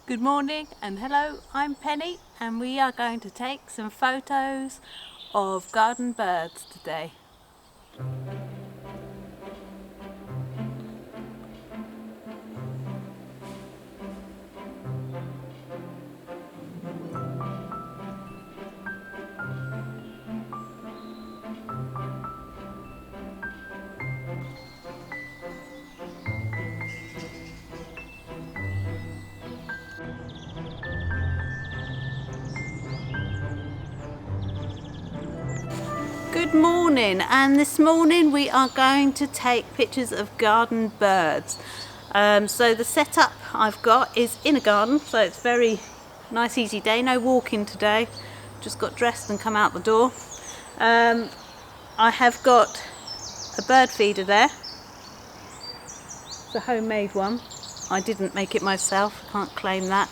Good morning and hello, I'm Penny and we are going to take some photos of garden birds today. Good morning, and this morning we are going to take pictures of garden birds. So the setup I've got is in a garden, so it's very nice easy day, no walking today, just got dressed and come out the door. I have got a bird feeder there, it's a homemade one, I didn't make it myself, can't claim that.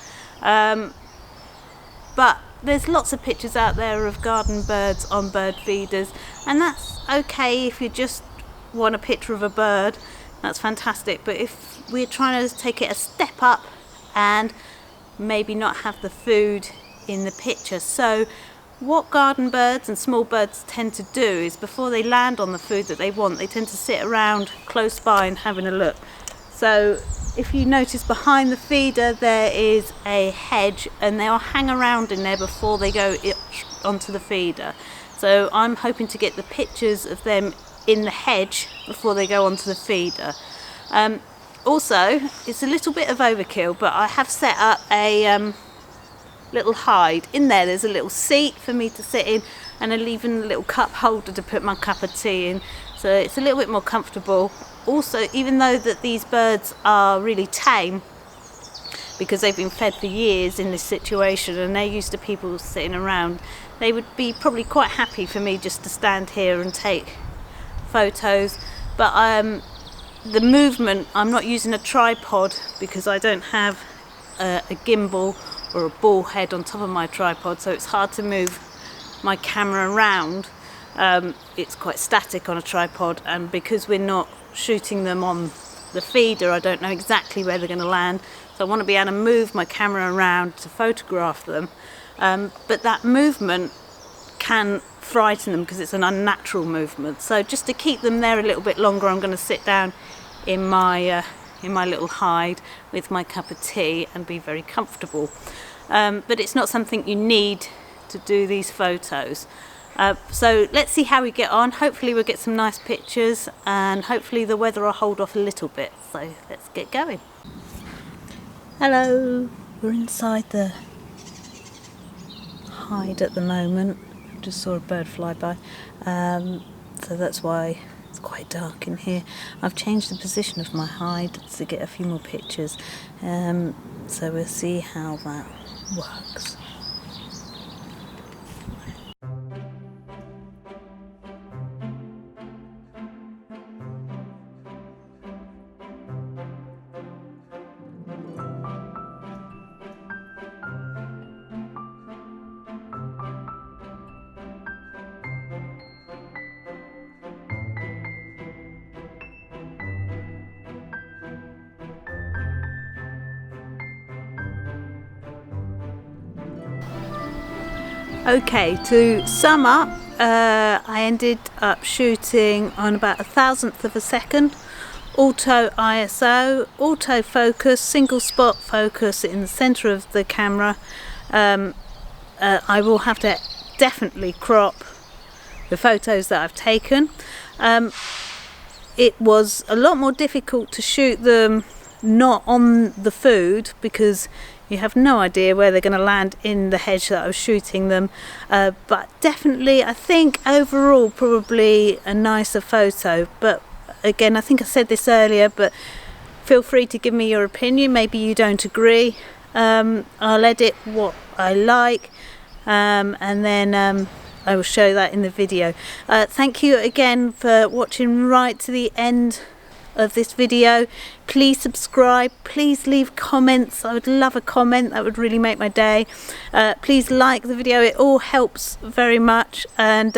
But there's lots of pictures out there of garden birds on bird feeders, and that's okay if you just want a picture of a bird, that's fantastic. But if we're trying to take it a step up and maybe not have the food in the picture, so what garden birds and small birds tend to do is before they land on the food that they want, they tend to sit around close by and having a look. So if you notice behind the feeder there is a hedge, and they'll hang around in there before they go onto the feeder. So I'm hoping to get the pictures of them in the hedge before they go onto the feeder. Also, it's a little bit of overkill, but I have set up a little hide. In there there's a little seat for me to sit in, and I'm leaving a little cup holder to put my cup of tea in, so it's a little bit more comfortable. Also, even though that these birds are really tame because they've been fed for years in this situation and they're used to people sitting around, they would be probably quite happy for me just to stand here and take photos. But the movement, I'm not using a tripod because I don't have a gimbal or a ball head on top of my tripod, so it's hard to move my camera around. It's quite static on a tripod, and because we're not shooting them on the feeder, I don't know exactly where they're going to land, so I want to be able to move my camera around to photograph them. But that movement can frighten them because it's an unnatural movement, so just to keep them there a little bit longer, I'm going to sit down in my little hide with my cup of tea and be very comfortable. But it's not something you need to do these photos. So let's see how we get on. Hopefully we'll get some nice pictures, and hopefully the weather will hold off a little bit, so let's get going. Hello, we're inside the hide at the moment. Just saw a bird fly by, so that's why it's quite dark in here. I've changed the position of my hide to get a few more pictures, so we'll see how that works. Okay, to sum up, I ended up shooting on about 1/1000th of a second, auto ISO, auto focus, single spot focus in the center of the camera. I will have to definitely crop the photos that I've taken. It was a lot more difficult to shoot them not on the food because you have no idea where they're going to land in the hedge that I was shooting them, but definitely I think overall probably a nicer photo. But again, I think I said this earlier, but feel free to give me your opinion. Maybe you don't agree. I'll edit what I like, and then I will show that in the video. Thank you again for watching right to the end of this video. Please subscribe, please leave comments, I would love a comment, that would really make my day. Please like the video, it all helps very much, and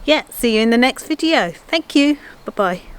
yeah, see you in the next video. Thank you, bye bye.